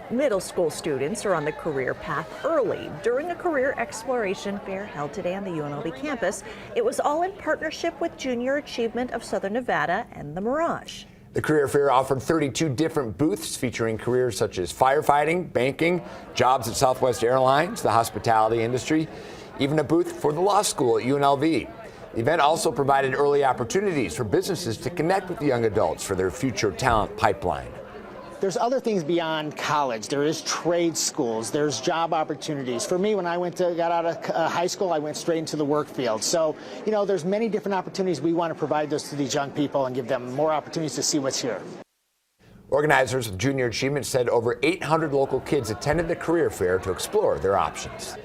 Middle school students are on the career path early during a career exploration fair held today on the UNLV campus. It was all in partnership with Junior Achievement of Southern Nevada and the Mirage. The career fair offered 32 different booths featuring careers such as firefighting, banking, jobs at Southwest Airlines, the hospitality industry, even a booth for the law school at UNLV. The event also provided early opportunities for businesses to connect with the young adults for their future talent pipeline. There's other things beyond college. There is trade schools. There's job opportunities. For me, when I got out of high school, I went straight into the work field. So, there's many different opportunities. We want to provide those to these young people and give them more opportunities to see what's here. Organizers of Junior Achievement said over 800 local kids attended the career fair to explore their options.